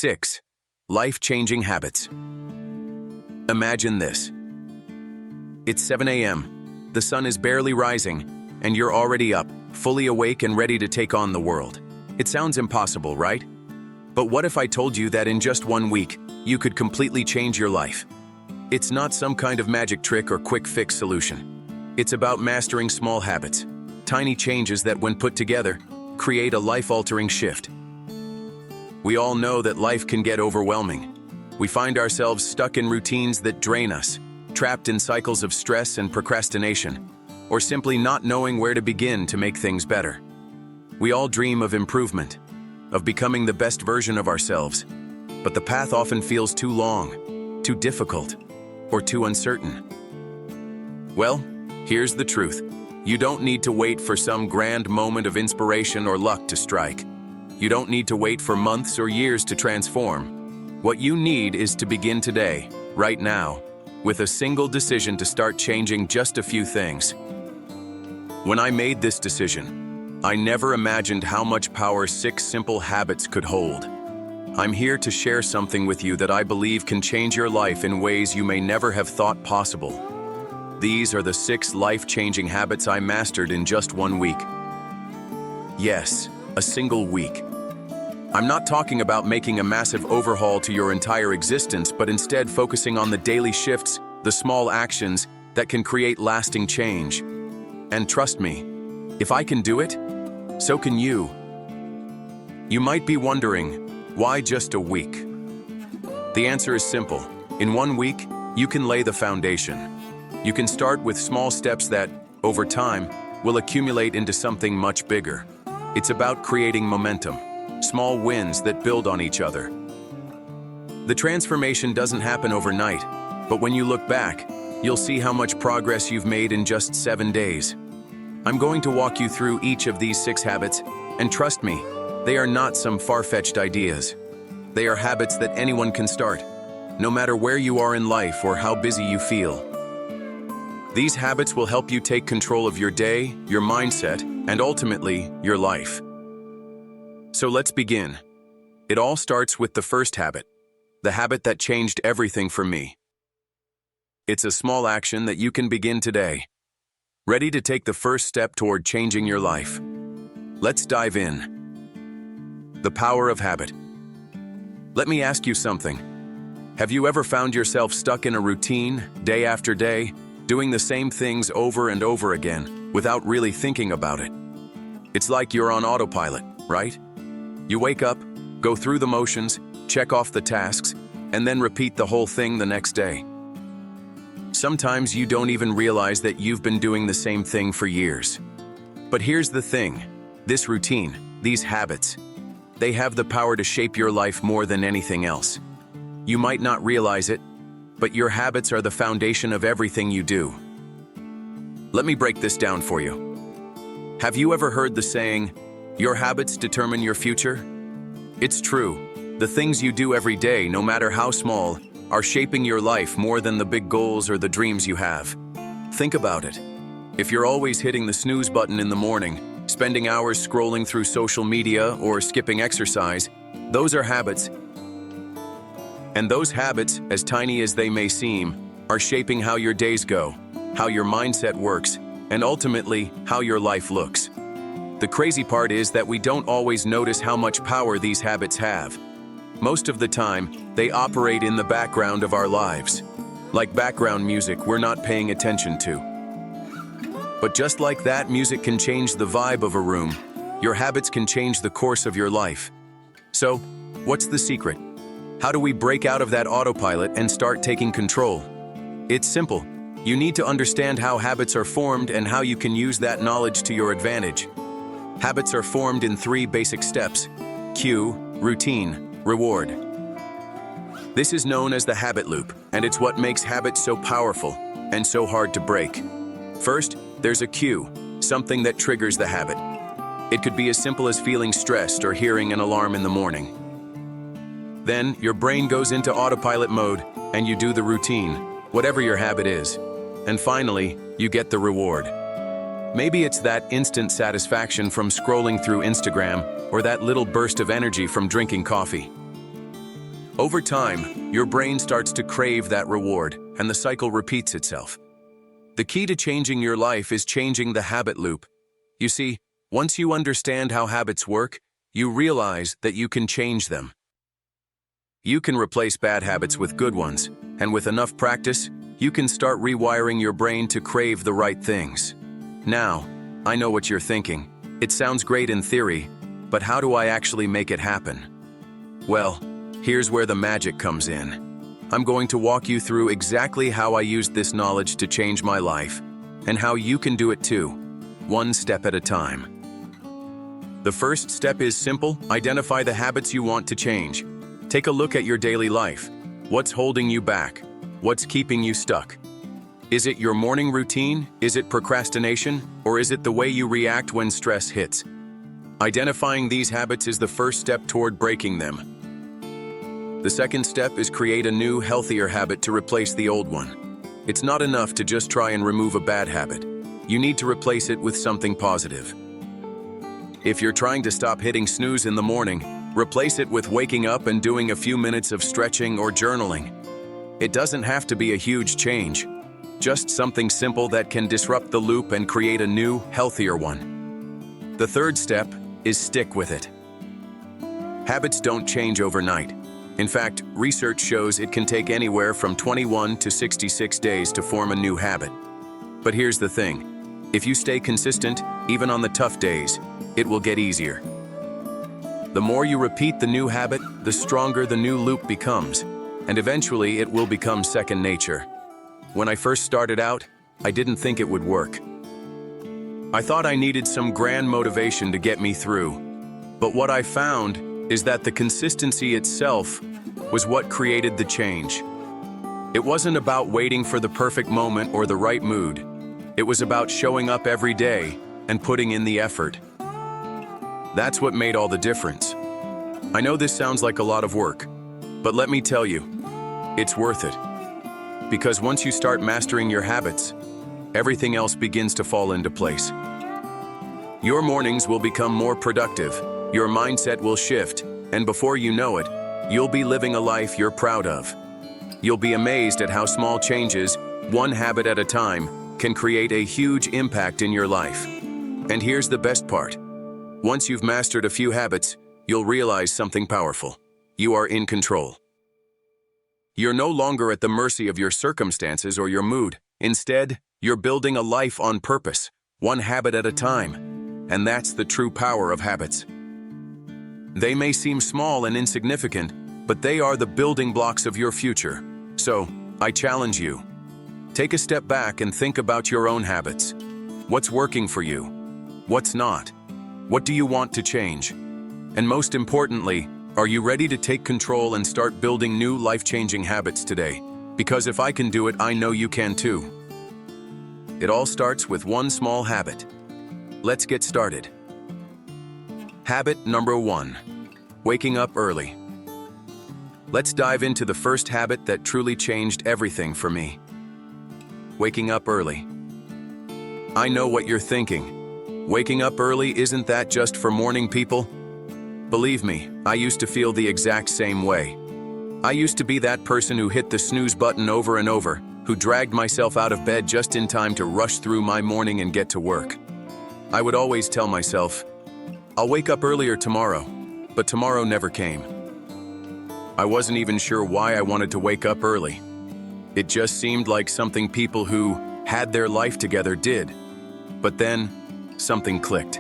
6. Life-changing habits. Imagine this. It's 7 a.m. The sun is barely rising, and you're already up, fully awake and ready to take on the world. It sounds impossible, right? But what if I told you that in just 1 week, you could completely change your life? It's not some kind of magic trick or quick fix solution. It's about mastering small habits, tiny changes that, when put together, create a life-altering shift. We all know that life can get overwhelming. We find ourselves stuck in routines that drain us, trapped in cycles of stress and procrastination, or simply not knowing where to begin to make things better. We all dream of improvement, of becoming the best version of ourselves, but the path often feels too long, too difficult, or too uncertain. Well, here's the truth. You don't need to wait for some grand moment of inspiration or luck to strike. You don't need to wait for months or years to transform. What you need is to begin today, right now, with a single decision to start changing just a few things. When I made this decision, I never imagined how much power 6 simple habits could hold. I'm here to share something with you that I believe can change your life in ways you may never have thought possible. These are the 6 life-changing habits I mastered in just 1 week. Yes, a single week. I'm not talking about making a massive overhaul to your entire existence, but instead focusing on the daily shifts, the small actions that can create lasting change. And trust me, if I can do it, so can you. You might be wondering, why just a week? The answer is simple. In 1 week, you can lay the foundation. You can start with small steps that, over time, will accumulate into something much bigger. It's about creating momentum, small wins that build on each other. The transformation doesn't happen overnight, but when you look back, you'll see how much progress you've made in just 7 days. I'm going to walk you through each of these 6 habits, and trust me, they are not some far-fetched ideas. They are habits that anyone can start, no matter where you are in life or how busy you feel. These habits will help you take control of your day, your mindset, and ultimately, your life. So let's begin. It all starts with the first habit, the habit that changed everything for me. It's a small action that you can begin today. Ready to take the first step toward changing your life? Let's dive in. The power of habit. Let me ask you something. Have you ever found yourself stuck in a routine, day after day, doing the same things over and over again, without really thinking about it? It's like you're on autopilot, right? You wake up, go through the motions, check off the tasks, and then repeat the whole thing the next day. Sometimes you don't even realize that you've been doing the same thing for years. But here's the thing, this routine, these habits, they have the power to shape your life more than anything else. You might not realize it, but your habits are the foundation of everything you do. Let me break this down for you. Have you ever heard the saying, your habits determine your future? It's true. The things you do every day, no matter how small, are shaping your life more than the big goals or the dreams you have. Think about it. If you're always hitting the snooze button in the morning, spending hours scrolling through social media or skipping exercise, those are habits. And those habits, as tiny as they may seem, are shaping how your days go, how your mindset works, and ultimately, how your life looks. The crazy part is that we don't always notice how much power these habits have. Most of the time, they operate in the background of our lives, like background music we're not paying attention to. But just like that music can change the vibe of a room, your habits can change the course of your life. So, what's the secret? How do we break out of that autopilot and start taking control? It's simple. You need to understand how habits are formed and how you can use that knowledge to your advantage. Habits are formed in 3 basic steps: cue, routine, reward. This is known as the habit loop, and it's what makes habits so powerful and so hard to break. First, there's a cue, something that triggers the habit. It could be as simple as feeling stressed or hearing an alarm in the morning. Then, your brain goes into autopilot mode, and you do the routine, whatever your habit is. And finally, you get the reward. Maybe it's that instant satisfaction from scrolling through Instagram, or that little burst of energy from drinking coffee. Over time, your brain starts to crave that reward, and the cycle repeats itself. The key to changing your life is changing the habit loop. You see, once you understand how habits work, you realize that you can change them. You can replace bad habits with good ones, and with enough practice, you can start rewiring your brain to crave the right things. Now, I know what you're thinking. It sounds great in theory, but how do I actually make it happen? Well, here's where the magic comes in. I'm going to walk you through exactly how I used this knowledge to change my life, and how you can do it too, one step at a time. The first step is simple: identify the habits you want to change. Take a look at your daily life. What's holding you back? What's keeping you stuck? Is it your morning routine? Is it procrastination? Or is it the way you react when stress hits? Identifying these habits is the first step toward breaking them. The second step is create a new, healthier habit to replace the old one. It's not enough to just try and remove a bad habit. You need to replace it with something positive. If you're trying to stop hitting snooze in the morning, replace it with waking up and doing a few minutes of stretching or journaling. It doesn't have to be a huge change, just something simple that can disrupt the loop and create a new, healthier one. The third step is stick with it. Habits don't change overnight. In fact, research shows it can take anywhere from 21 to 66 days to form a new habit. But here's the thing: if you stay consistent, even on the tough days, it will get easier. The more you repeat the new habit, the stronger the new loop becomes, and eventually it will become second nature. When I first started out, I didn't think it would work. I thought I needed some grand motivation to get me through. But what I found is that the consistency itself was what created the change. It wasn't about waiting for the perfect moment or the right mood. It was about showing up every day and putting in the effort. That's what made all the difference. I know this sounds like a lot of work, but let me tell you, it's worth it. Because once you start mastering your habits, everything else begins to fall into place. Your mornings will become more productive, your mindset will shift, and before you know it, you'll be living a life you're proud of. You'll be amazed at how small changes, one habit at a time, can create a huge impact in your life. And here's the best part. Once you've mastered a few habits, you'll realize something powerful. You are in control. You're no longer at the mercy of your circumstances or your mood. Instead, you're building a life on purpose, one habit at a time. And that's the true power of habits. They may seem small and insignificant, but they are the building blocks of your future. So, I challenge you. Take a step back and think about your own habits. What's working for you? What's not? What do you want to change? And most importantly, are you ready to take control and start building new life-changing habits today? Because if I can do it, I know you can too. It all starts with one small habit. Let's get started. Habit number 1, waking up early. Let's dive into the first habit that truly changed everything for me. Waking up early. I know what you're thinking. Waking up early, isn't that just for morning people? Believe me, I used to feel the exact same way. I used to be that person who hit the snooze button over and over, who dragged myself out of bed just in time to rush through my morning and get to work. I would always tell myself, I'll wake up earlier tomorrow, but tomorrow never came. I wasn't even sure why I wanted to wake up early. It just seemed like something people who had their life together did. But then, something clicked.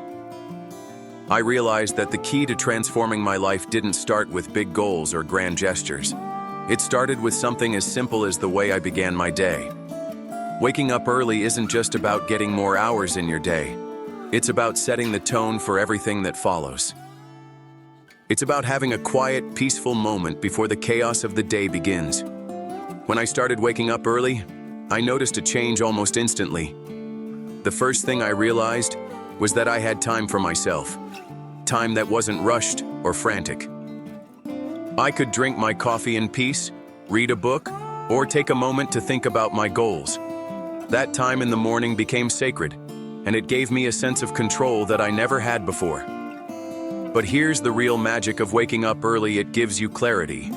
I realized that the key to transforming my life didn't start with big goals or grand gestures. It started with something as simple as the way I began my day. Waking up early isn't just about getting more hours in your day. It's about setting the tone for everything that follows. It's about having a quiet, peaceful moment before the chaos of the day begins. When I started waking up early, I noticed a change almost instantly. The first thing I realized was that I had time for myself. Time that wasn't rushed or frantic. I could drink my coffee in peace, read a book, or take a moment to think about my goals. That time in the morning became sacred, and it gave me a sense of control that I never had before. But here's the real magic of waking up early: it gives you clarity.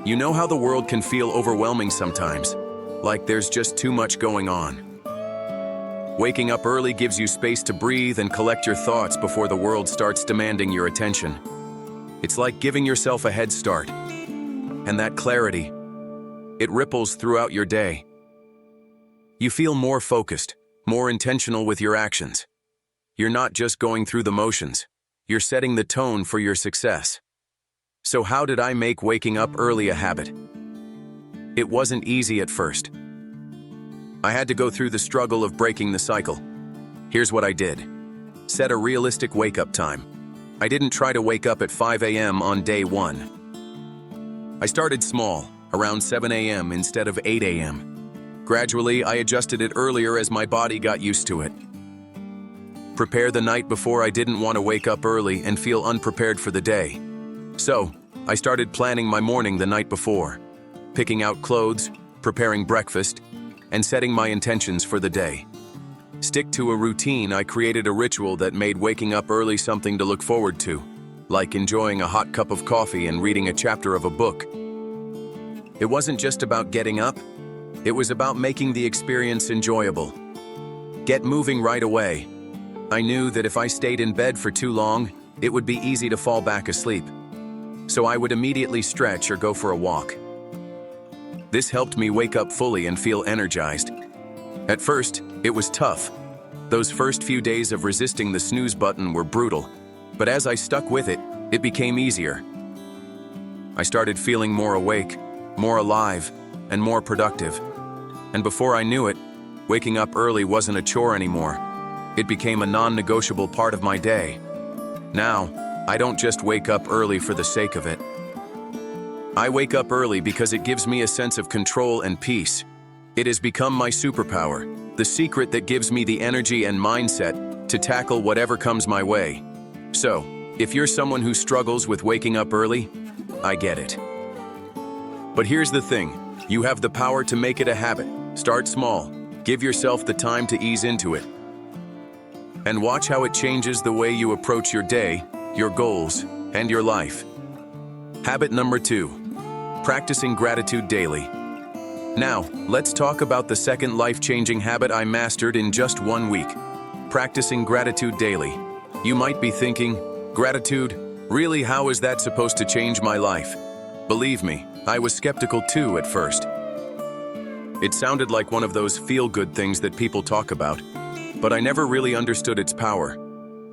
You know how the world can feel overwhelming sometimes, like there's just too much going on. Waking up early gives you space to breathe and collect your thoughts before the world starts demanding your attention. It's like giving yourself a head start. And that clarity, it ripples throughout your day. You feel more focused, more intentional with your actions. You're not just going through the motions, you're setting the tone for your success. So how did I make waking up early a habit? It wasn't easy at first. I had to go through the struggle of breaking the cycle. Here's what I did. Set a realistic wake-up time. I didn't try to wake up at 5 a.m. on day one. I started small, around 7 a.m. instead of 8 a.m. Gradually, I adjusted it earlier as my body got used to it. Prepare the night before. I didn't want to wake up early and feel unprepared for the day. So, I started planning my morning the night before, picking out clothes, preparing breakfast, and setting my intentions for the day. Stick to a routine. I created a ritual that made waking up early something to look forward to, like enjoying a hot cup of coffee and reading a chapter of a book. It wasn't just about getting up, it was about making the experience enjoyable. Get moving right away. I knew that if I stayed in bed for too long, it would be easy to fall back asleep. So I would immediately stretch or go for a walk. This helped me wake up fully and feel energized. At first, it was tough. Those first few days of resisting the snooze button were brutal, but as I stuck with it, it became easier. I started feeling more awake, more alive, and more productive. And before I knew it, waking up early wasn't a chore anymore. It became a non-negotiable part of my day. Now, I don't just wake up early for the sake of it. I wake up early because it gives me a sense of control and peace. It has become my superpower, the secret that gives me the energy and mindset to tackle whatever comes my way. So, if you're someone who struggles with waking up early, I get it. But here's the thing, you have the power to make it a habit. Start small, give yourself the time to ease into it. And watch how it changes the way you approach your day, your goals, and your life. Habit number 2. Practicing gratitude daily. Now, let's talk about the second life-changing habit I mastered in just 1 week. Practicing gratitude daily. You might be thinking, gratitude? Really, how is that supposed to change my life? Believe me, I was skeptical too at first. It sounded like one of those feel-good things that people talk about, but I never really understood its power.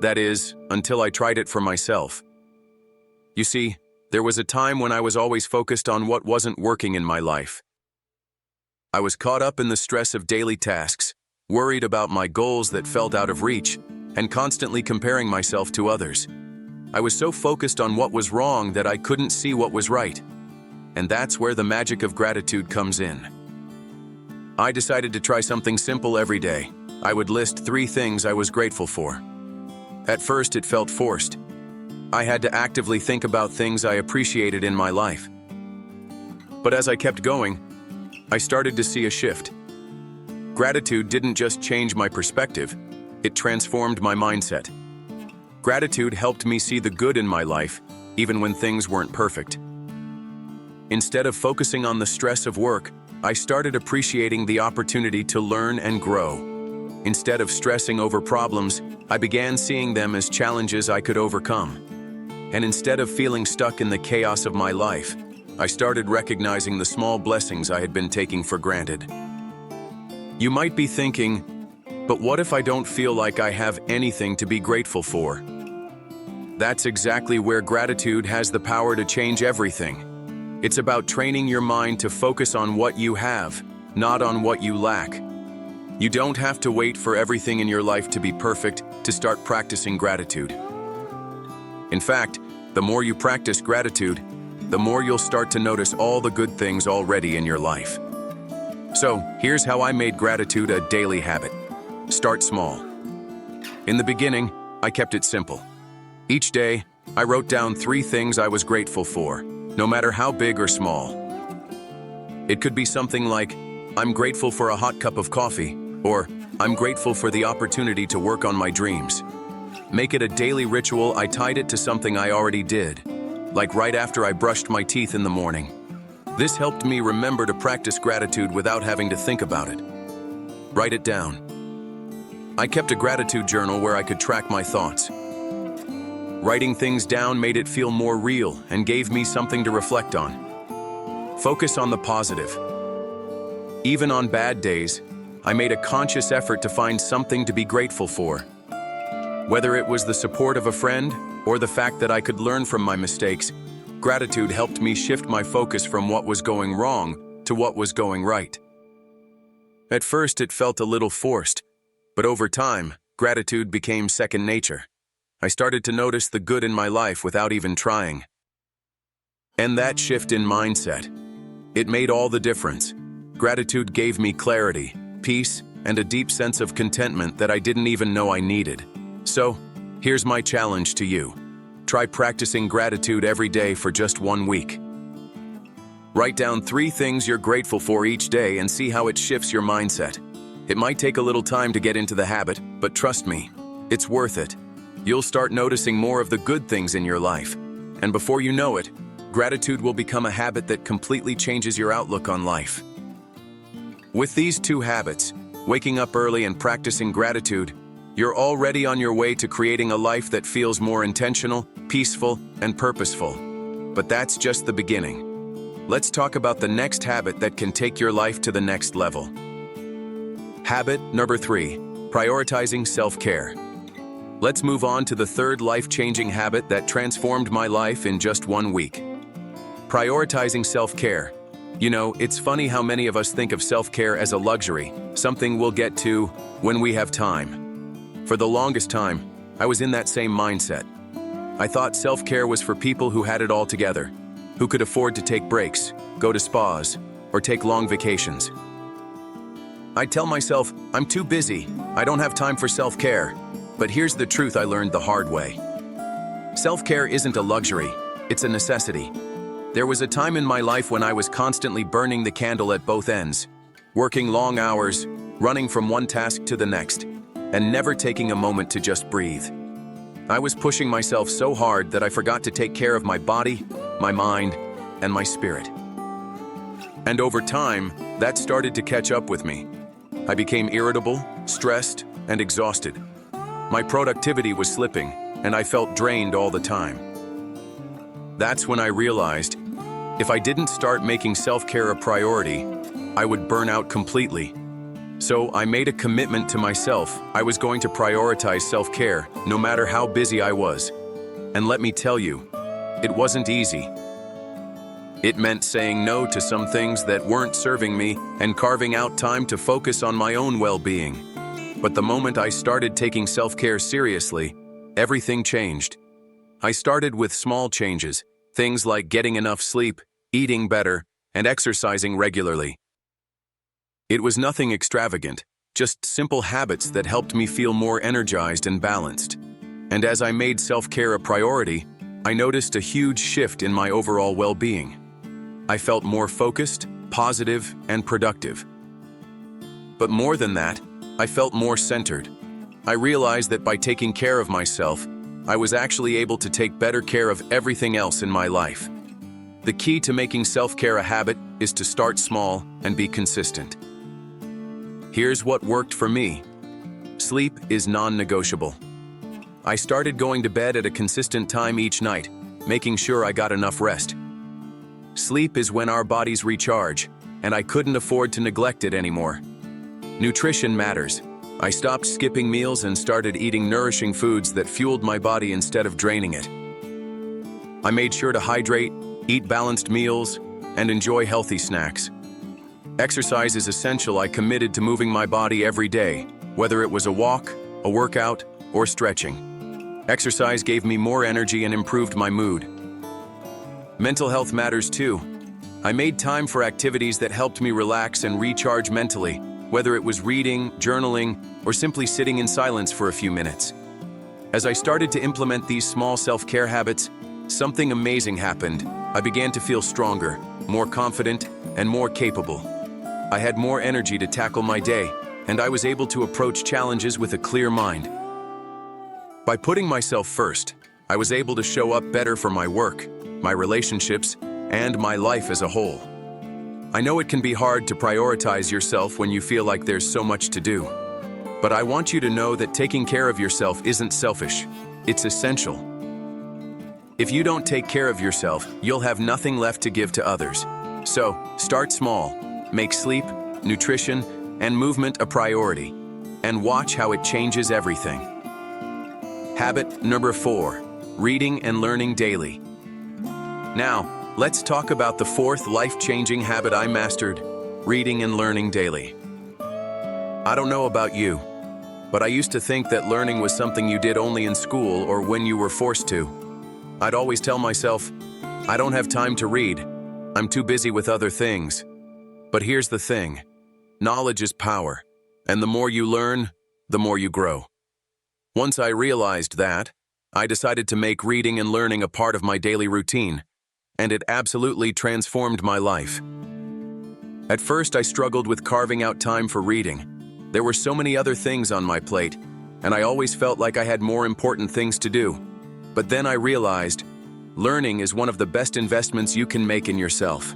That is, until I tried it for myself. You see, there was a time when I was always focused on what wasn't working in my life. I was caught up in the stress of daily tasks, worried about my goals that felt out of reach, and constantly comparing myself to others. I was so focused on what was wrong that I couldn't see what was right. And that's where the magic of gratitude comes in. I decided to try something simple every day. I would list 3 things I was grateful for. At first, it felt forced. I had to actively think about things I appreciated in my life. But as I kept going, I started to see a shift. Gratitude didn't just change my perspective, it transformed my mindset. Gratitude helped me see the good in my life, even when things weren't perfect. Instead of focusing on the stress of work, I started appreciating the opportunity to learn and grow. Instead of stressing over problems, I began seeing them as challenges I could overcome. And instead of feeling stuck in the chaos of my life, I started recognizing the small blessings I had been taking for granted. You might be thinking, but what if I don't feel like I have anything to be grateful for? That's exactly where gratitude has the power to change everything. It's about training your mind to focus on what you have, not on what you lack. You don't have to wait for everything in your life to be perfect to start practicing gratitude. In fact, the more you practice gratitude, the more you'll start to notice all the good things already in your life. So, here's how I made gratitude a daily habit. Start small. In the beginning, I kept it simple. Each day, I wrote down 3 things I was grateful for, no matter how big or small. It could be something like, I'm grateful for a hot cup of coffee, or I'm grateful for the opportunity to work on my dreams. Make it a daily ritual. I tied it to something I already did, like right after I brushed my teeth in the morning. This helped me remember to practice gratitude without having to think about it. Write it down. I kept a gratitude journal where I could track my thoughts. Writing things down made it feel more real and gave me something to reflect on. Focus on the positive. Even on bad days, I made a conscious effort to find something to be grateful for. Whether it was the support of a friend or the fact that I could learn from my mistakes, gratitude helped me shift my focus from what was going wrong to what was going right. At first, it felt a little forced, but over time, gratitude became second nature. I started to notice the good in my life without even trying. And that shift in mindset, it made all the difference. Gratitude gave me clarity, peace, and a deep sense of contentment that I didn't even know I needed. So, here's my challenge to you. Try practicing gratitude every day for just 1 week. Write down 3 things you're grateful for each day and see how it shifts your mindset. It might take a little time to get into the habit, but trust me, it's worth it. You'll start noticing more of the good things in your life. And before you know it, gratitude will become a habit that completely changes your outlook on life. With these 2 habits, waking up early and practicing gratitude, you're already on your way to creating a life that feels more intentional, peaceful, and purposeful. But that's just the beginning. Let's talk about the next habit that can take your life to the next level. Habit number 3, prioritizing self-care. Let's move on to the third life-changing habit that transformed my life in just 1 week. Prioritizing self-care. You know, it's funny how many of us think of self-care as a luxury, something we'll get to when we have time. For the longest time, I was in that same mindset. I thought self-care was for people who had it all together, who could afford to take breaks, go to spas, or take long vacations. I'd tell myself, I'm too busy, I don't have time for self-care. But here's the truth I learned the hard way. Self-care isn't a luxury, it's a necessity. There was a time in my life when I was constantly burning the candle at both ends, working long hours, running from one task to the next, and never taking a moment to just breathe. I was pushing myself so hard that I forgot to take care of my body, my mind, and my spirit. And over time, that started to catch up with me. I became irritable, stressed, and exhausted. My productivity was slipping, and I felt drained all the time. That's when I realized, if I didn't start making self-care a priority, I would burn out completely. So I made a commitment to myself. I was going to prioritize self-care, no matter how busy I was. And let me tell you, it wasn't easy. It meant saying no to some things that weren't serving me and carving out time to focus on my own well-being. But the moment I started taking self-care seriously, everything changed. I started with small changes, things like getting enough sleep, eating better, and exercising regularly. It was nothing extravagant, just simple habits that helped me feel more energized and balanced. And as I made self-care a priority, I noticed a huge shift in my overall well-being. I felt more focused, positive, and productive. But more than that, I felt more centered. I realized that by taking care of myself, I was actually able to take better care of everything else in my life. The key to making self-care a habit is to start small and be consistent. Here's what worked for me. Sleep is non-negotiable. I started going to bed at a consistent time each night, making sure I got enough rest. Sleep is when our bodies recharge, and I couldn't afford to neglect it anymore. Nutrition matters. I stopped skipping meals and started eating nourishing foods that fueled my body instead of draining it. I made sure to hydrate, eat balanced meals, and enjoy healthy snacks. Exercise is essential. I committed to moving my body every day, whether it was a walk, a workout, or stretching. Exercise gave me more energy and improved my mood. Mental health matters too. I made time for activities that helped me relax and recharge mentally, whether it was reading, journaling, or simply sitting in silence for a few minutes. As I started to implement these small self-care habits, something amazing happened. I began to feel stronger, more confident, and more capable. I had more energy to tackle my day, and I was able to approach challenges with a clear mind. By putting myself first, I was able to show up better for my work, my relationships, and my life as a whole. I know it can be hard to prioritize yourself when you feel like there's so much to do. But I want you to know that taking care of yourself isn't selfish. It's essential. If you don't take care of yourself, you'll have nothing left to give to others. So, start small. Make sleep, nutrition, and movement a priority. And watch how it changes everything. Habit number 4, reading and learning daily. Now, let's talk about the 4th life-changing habit I mastered, reading and learning daily. I don't know about you, but I used to think that learning was something you did only in school or when you were forced to. I'd always tell myself, I don't have time to read. I'm too busy with other things. But here's the thing. Knowledge is power, and the more you learn, the more you grow. Once I realized that, I decided to make reading and learning a part of my daily routine, and it absolutely transformed my life. At first, I struggled with carving out time for reading. There were so many other things on my plate, and I always felt like I had more important things to do. But then I realized, learning is one of the best investments you can make in yourself.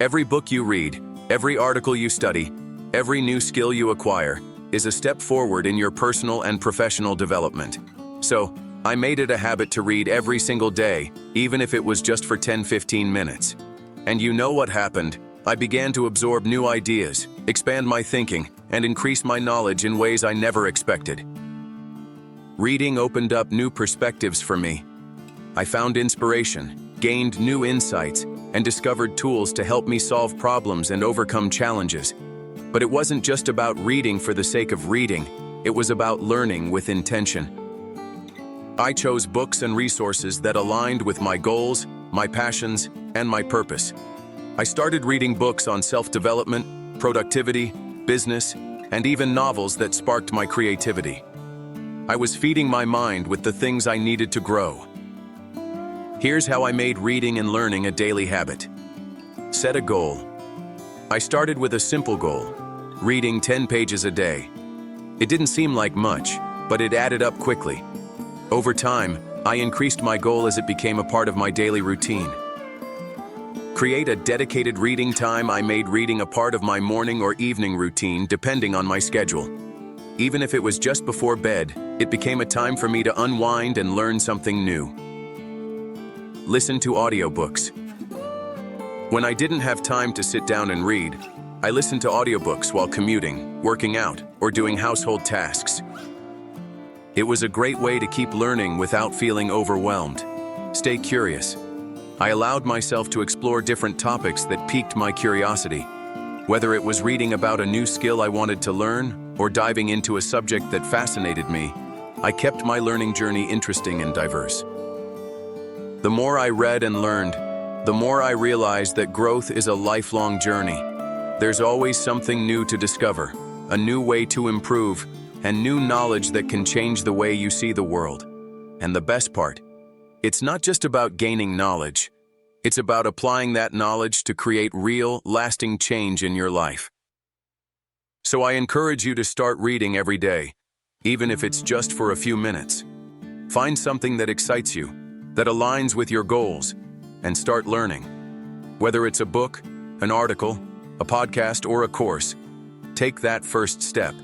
Every book you read, every article you study, every new skill you acquire is a step forward in your personal and professional development. So, I made it a habit to read every single day, even if it was just for 10-15 minutes. And you know what happened? I began to absorb new ideas, expand my thinking, and increase my knowledge in ways I never expected. Reading opened up new perspectives for me. I found inspiration, gained new insights, and discovered tools to help me solve problems and overcome challenges. But it wasn't just about reading for the sake of reading, it was about learning with intention. I chose books and resources that aligned with my goals, my passions, and my purpose. I started reading books on self-development, productivity, business, and even novels that sparked my creativity. I was feeding my mind with the things I needed to grow. Here's how I made reading and learning a daily habit. Set a goal. I started with a simple goal, reading 10 pages a day. It didn't seem like much, but it added up quickly. Over time, I increased my goal as it became a part of my daily routine. Create a dedicated reading time. I made reading a part of my morning or evening routine depending on my schedule. Even if it was just before bed, it became a time for me to unwind and learn something new. Listen to audiobooks. When I didn't have time to sit down and read, I listened to audiobooks while commuting, working out, or doing household tasks. It was a great way to keep learning without feeling overwhelmed. Stay curious. I allowed myself to explore different topics that piqued my curiosity. Whether it was reading about a new skill I wanted to learn or diving into a subject that fascinated me, I kept my learning journey interesting and diverse. The more I read and learned, the more I realized that growth is a lifelong journey. There's always something new to discover, a new way to improve, and new knowledge that can change the way you see the world. And the best part, it's not just about gaining knowledge. It's about applying that knowledge to create real, lasting change in your life. So I encourage you to start reading every day, even if it's just for a few minutes. Find something that excites you, that aligns with your goals, and start learning. Whether it's a book, an article, a podcast, or a course, take that first step.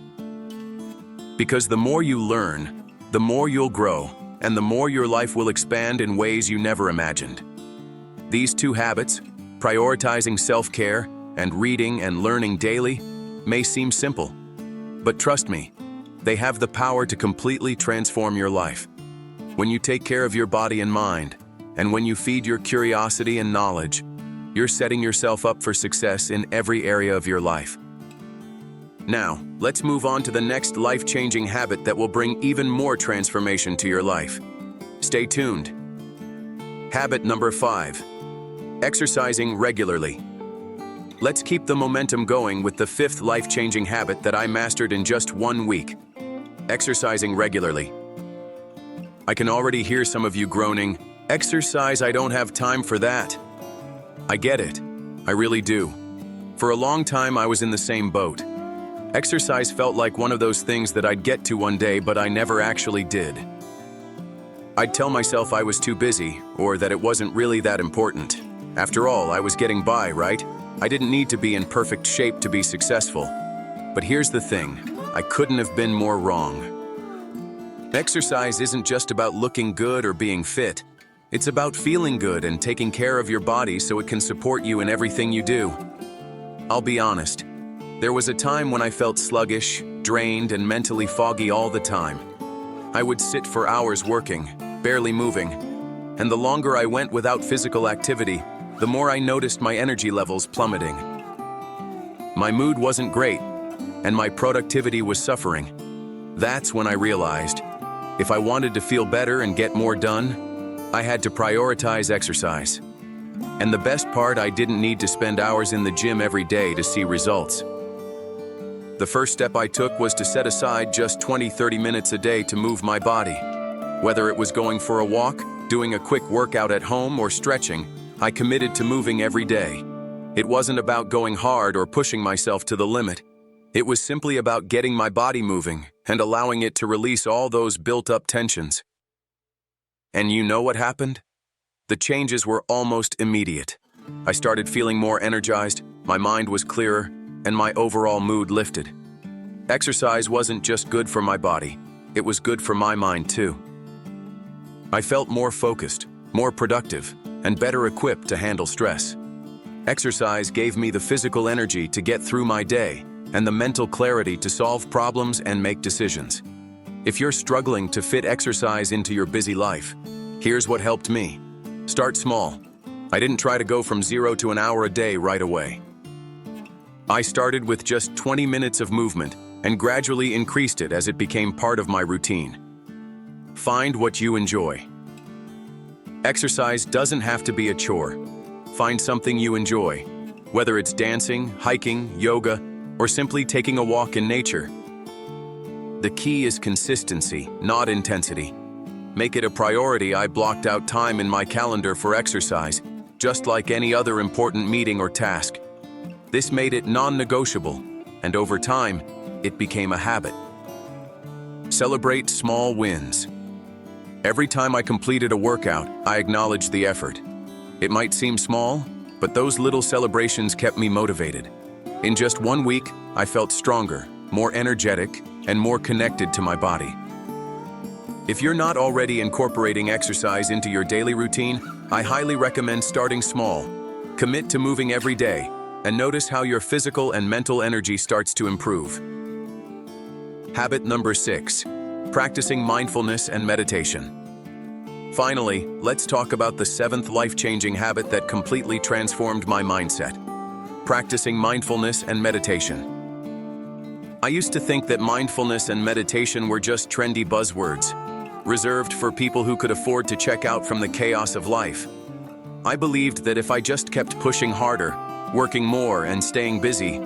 Because the more you learn, the more you'll grow, and the more your life will expand in ways you never imagined. These 2 habits, prioritizing self-care and reading and learning daily, may seem simple, but trust me, they have the power to completely transform your life. When you take care of your body and mind, and when you feed your curiosity and knowledge, you're setting yourself up for success in every area of your life. Now, let's move on to the next life-changing habit that will bring even more transformation to your life. Stay tuned. Habit number 5, exercising regularly. Let's keep the momentum going with the 5th life-changing habit that I mastered in just 1 week, exercising regularly. I can already hear some of you groaning, "Exercise, I don't have time for that." I get it. I really do. For a long time, I was in the same boat. Exercise felt like one of those things that I'd get to one day, but I never actually did. I'd tell myself I was too busy, or that it wasn't really that important. After all, I was getting by, right? I didn't need to be in perfect shape to be successful. But here's the thing, I couldn't have been more wrong. Exercise isn't just about looking good or being fit. It's about feeling good and taking care of your body so it can support you in everything you do. I'll be honest, there was a time when I felt sluggish, drained, and mentally foggy all the time. I would sit for hours working, barely moving, and the longer I went without physical activity, the more I noticed my energy levels plummeting. My mood wasn't great, and my productivity was suffering. That's when I realized, if I wanted to feel better and get more done, I had to prioritize exercise. And the best part, I didn't need to spend hours in the gym every day to see results. The first step I took was to set aside just 20-30 minutes a day to move my body. Whether it was going for a walk, doing a quick workout at home, or stretching, I committed to moving every day. It wasn't about going hard or pushing myself to the limit. It was simply about getting my body moving and allowing it to release all those built-up tensions. And you know what happened? The changes were almost immediate. I started feeling more energized, my mind was clearer, and my overall mood lifted. Exercise wasn't just good for my body, it was good for my mind too. I felt more focused, more productive, and better equipped to handle stress. Exercise gave me the physical energy to get through my day and the mental clarity to solve problems and make decisions. If you're struggling to fit exercise into your busy life, here's what helped me. Start small. I didn't try to go from 0 to an hour a day right away. I started with just 20 minutes of movement and gradually increased it as it became part of my routine. Find what you enjoy. Exercise doesn't have to be a chore. Find something you enjoy, whether it's dancing, hiking, yoga, or simply taking a walk in nature. The key is consistency, not intensity. Make it a priority. I blocked out time in my calendar for exercise, just like any other important meeting or task. This made it non-negotiable, and over time, it became a habit. Celebrate small wins. Every time I completed a workout, I acknowledged the effort. It might seem small, but those little celebrations kept me motivated. In just 1 week, I felt stronger, more energetic, and more connected to my body. If you're not already incorporating exercise into your daily routine, I highly recommend starting small. Commit to moving every day, and notice how your physical and mental energy starts to improve. Habit number 6, practicing mindfulness and meditation. Finally, let's talk about the 7th life-changing habit that completely transformed my mindset. Practicing mindfulness and meditation. I used to think that mindfulness and meditation were just trendy buzzwords, reserved for people who could afford to check out from the chaos of life. I believed that if I just kept pushing harder, working more, and staying busy,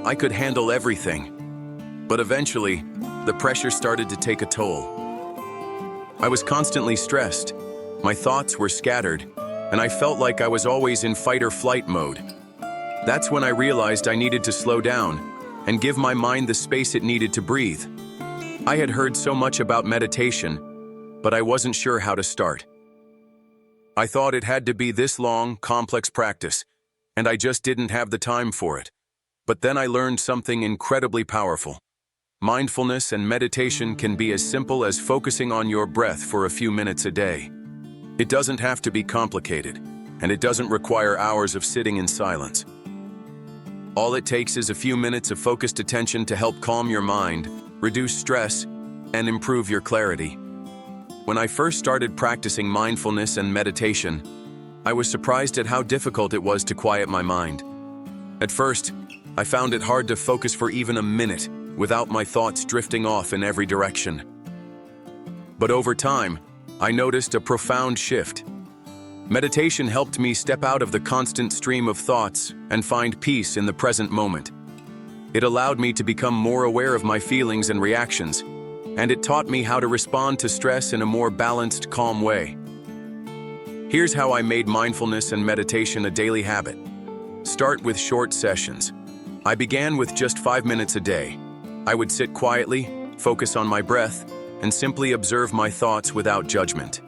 I could handle everything. But eventually, the pressure started to take a toll. I was constantly stressed, my thoughts were scattered, and I felt like I was always in fight-or-flight mode. That's when I realized I needed to slow down and give my mind the space it needed to breathe. I had heard so much about meditation, but I wasn't sure how to start. I thought it had to be this long, complex practice, and I just didn't have the time for it. But then I learned something incredibly powerful. Mindfulness and meditation can be as simple as focusing on your breath for a few minutes a day. It doesn't have to be complicated, and it doesn't require hours of sitting in silence. All it takes is a few minutes of focused attention to help calm your mind, reduce stress, and improve your clarity. When I first started practicing mindfulness and meditation, I was surprised at how difficult it was to quiet my mind. At first, I found it hard to focus for even a minute without my thoughts drifting off in every direction. But over time, I noticed a profound shift. Meditation helped me step out of the constant stream of thoughts and find peace in the present moment. It allowed me to become more aware of my feelings and reactions, and it taught me how to respond to stress in a more balanced, calm way. Here's how I made mindfulness and meditation a daily habit. Start with short sessions. I began with just 5 minutes a day. I would sit quietly, focus on my breath, and simply observe my thoughts without judgment.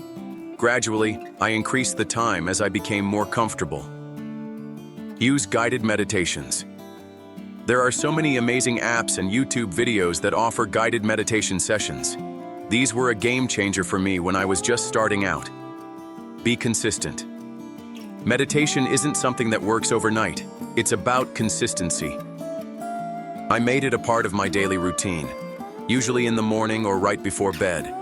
Gradually, I increased the time as I became more comfortable. Use guided meditations. There are so many amazing apps and YouTube videos that offer guided meditation sessions. These were a game changer for me when I was just starting out. Be consistent. Meditation isn't something that works overnight. It's about consistency. I made it a part of my daily routine, usually in the morning or right before bed.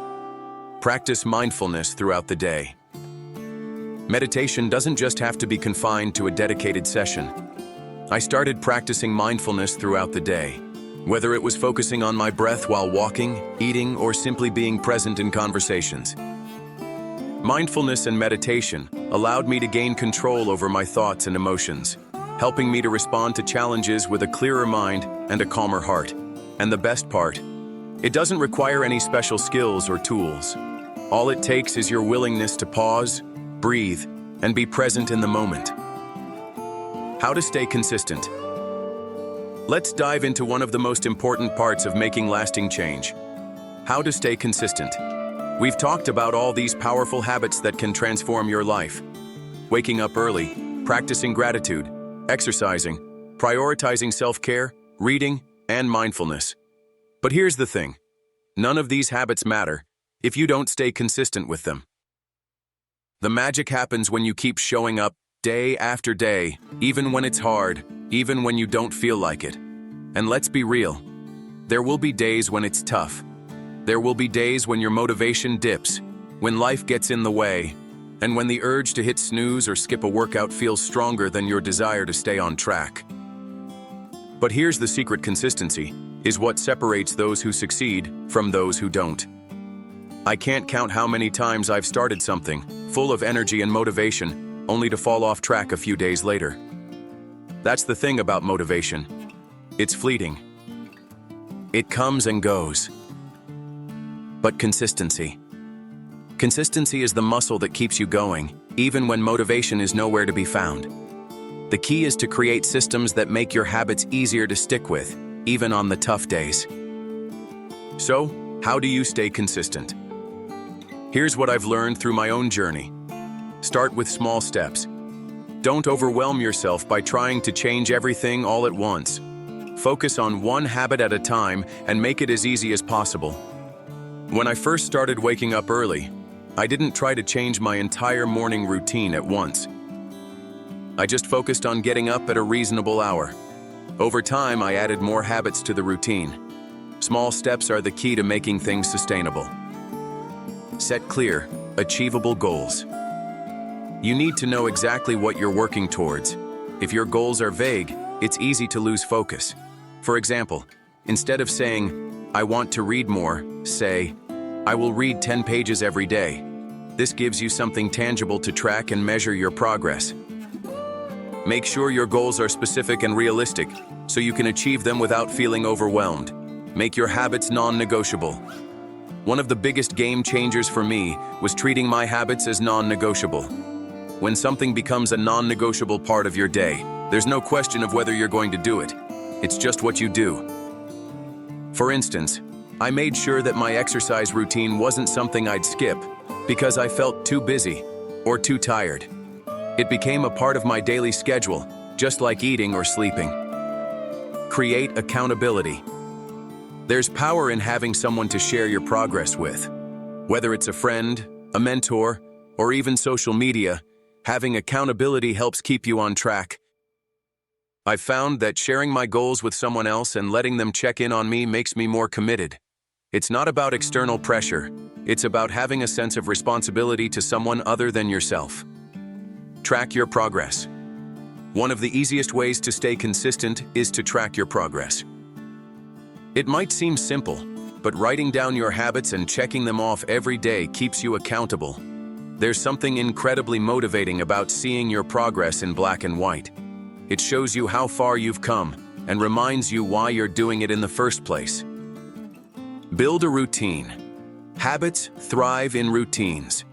Practice mindfulness throughout the day. Meditation doesn't just have to be confined to a dedicated session. I started practicing mindfulness throughout the day, whether it was focusing on my breath while walking, eating, or simply being present in conversations. Mindfulness and meditation allowed me to gain control over my thoughts and emotions, helping me to respond to challenges with a clearer mind and a calmer heart. And the best part, it doesn't require any special skills or tools. All it takes is your willingness to pause, breathe, and be present in the moment. How to stay consistent. Let's dive into one of the most important parts of making lasting change. How to stay consistent. We've talked about all these powerful habits that can transform your life. Waking up early, practicing gratitude, exercising, prioritizing self-care, reading, and mindfulness. But here's the thing. None of these habits matter if you don't stay consistent with them. The magic happens when you keep showing up day after day, even when it's hard, even when you don't feel like it. And let's be real, there will be days when it's tough. There will be days when your motivation dips, when life gets in the way, and when the urge to hit snooze or skip a workout feels stronger than your desire to stay on track. But here's the secret: consistency is what separates those who succeed from those who don't. I can't count how many times I've started something, full of energy and motivation, only to fall off track a few days later. That's the thing about motivation. It's fleeting. It comes and goes. But consistency. Consistency is the muscle that keeps you going, even when motivation is nowhere to be found. The key is to create systems that make your habits easier to stick with, even on the tough days. So, how do you stay consistent? Here's what I've learned through my own journey. Start with small steps. Don't overwhelm yourself by trying to change everything all at once. Focus on one habit at a time and make it as easy as possible. When I first started waking up early, I didn't try to change my entire morning routine at once. I just focused on getting up at a reasonable hour. Over time, I added more habits to the routine. Small steps are the key to making things sustainable. Set clear, achievable goals. You need to know exactly what you're working towards. If your goals are vague, it's easy to lose focus. For example, instead of saying, "I want to read more," say, "I will read 10 pages every day." This gives you something tangible to track and measure your progress. Make sure your goals are specific and realistic, so you can achieve them without feeling overwhelmed. Make your habits non-negotiable. One of the biggest game changers for me was treating my habits as non-negotiable. When something becomes a non-negotiable part of your day, there's no question of whether you're going to do it. It's just what you do. For instance, I made sure that my exercise routine wasn't something I'd skip because I felt too busy or too tired. It became a part of my daily schedule, just like eating or sleeping. Create accountability. There's power in having someone to share your progress with. Whether it's a friend, a mentor, or even social media, having accountability helps keep you on track. I've found that sharing my goals with someone else and letting them check in on me makes me more committed. It's not about external pressure. It's about having a sense of responsibility to someone other than yourself. Track your progress. One of the easiest ways to stay consistent is to track your progress. It might seem simple, but writing down your habits and checking them off every day keeps you accountable. There's something incredibly motivating about seeing your progress in black and white. It shows you how far you've come and reminds you why you're doing it in the first place. Build a routine. Habits thrive in routines.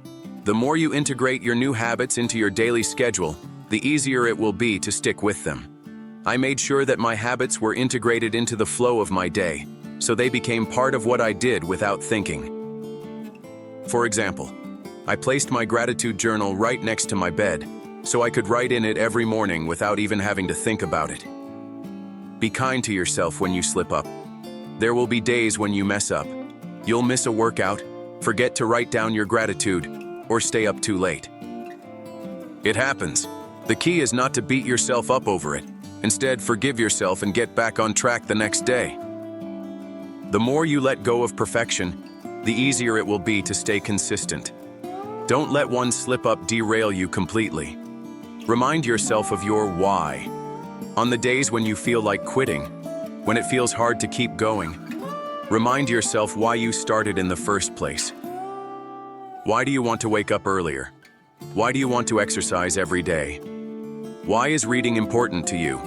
The more you integrate your new habits into your daily schedule, the easier it will be to stick with them. I made sure that my habits were integrated into the flow of my day, so they became part of what I did without thinking. For example, I placed my gratitude journal right next to my bed, so I could write in it every morning without even having to think about it. Be kind to yourself when you slip up. There will be days when you mess up. You'll miss a workout, forget to write down your gratitude, or stay up too late. It happens. The key is not to beat yourself up over it. Instead, forgive yourself and get back on track the next day. The more you let go of perfection, the easier it will be to stay consistent. Don't let one slip-up derail you completely. Remind yourself of your why. On the days when you feel like quitting, when it feels hard to keep going, remind yourself why you started in the first place. Why do you want to wake up earlier? Why do you want to exercise every day? Why is reading important to you?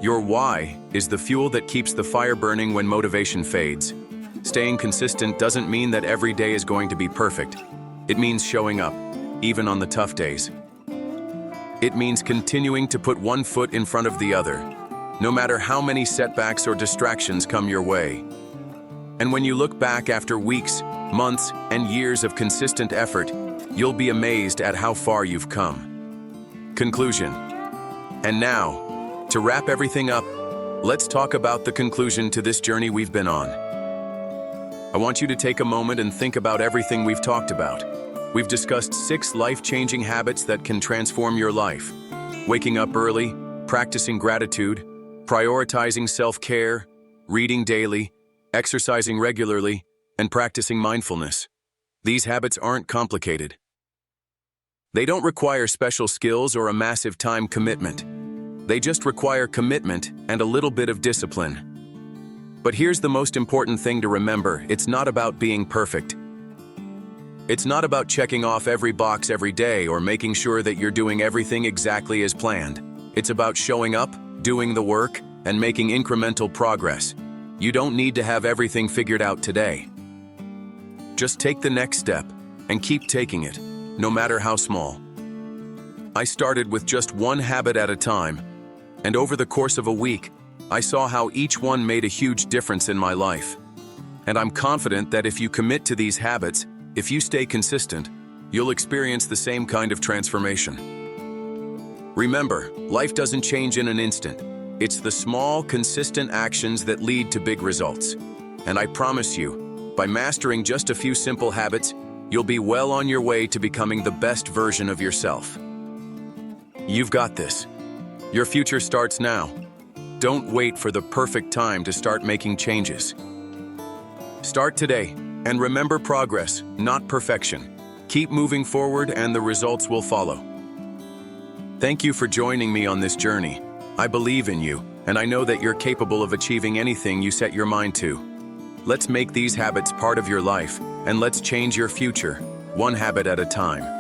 Your why is the fuel that keeps the fire burning when motivation fades. Staying consistent doesn't mean that every day is going to be perfect. It means showing up, even on the tough days. It means continuing to put one foot in front of the other, no matter how many setbacks or distractions come your way. And when you look back after weeks, months, and years of consistent effort, you'll be amazed at how far you've come. Conclusion. And now, to wrap everything up, let's talk about the conclusion to this journey we've been on. I want you to take a moment and think about everything we've talked about. We've discussed 6 life-changing habits that can transform your life. Waking up early, practicing gratitude, prioritizing self-care, reading daily, exercising regularly, and practicing mindfulness. These habits aren't complicated. They don't require special skills or a massive time commitment. They just require commitment and a little bit of discipline. But here's the most important thing to remember: it's not about being perfect. It's not about checking off every box every day or making sure that you're doing everything exactly as planned. It's about showing up, doing the work, and making incremental progress. You don't need to have everything figured out today. Just take the next step and keep taking it, no matter how small. I started with just one habit at a time, and over the course of a week, I saw how each one made a huge difference in my life. And I'm confident that if you commit to these habits, if you stay consistent, you'll experience the same kind of transformation. Remember, life doesn't change in an instant. It's the small, consistent actions that lead to big results. And I promise you, by mastering just a few simple habits, you'll be well on your way to becoming the best version of yourself. You've got this. Your future starts now. Don't wait for the perfect time to start making changes. Start today, and remember progress, not perfection. Keep moving forward and the results will follow. Thank you for joining me on this journey. I believe in you, and I know that you're capable of achieving anything you set your mind to. Let's make these habits part of your life, and let's change your future, one habit at a time.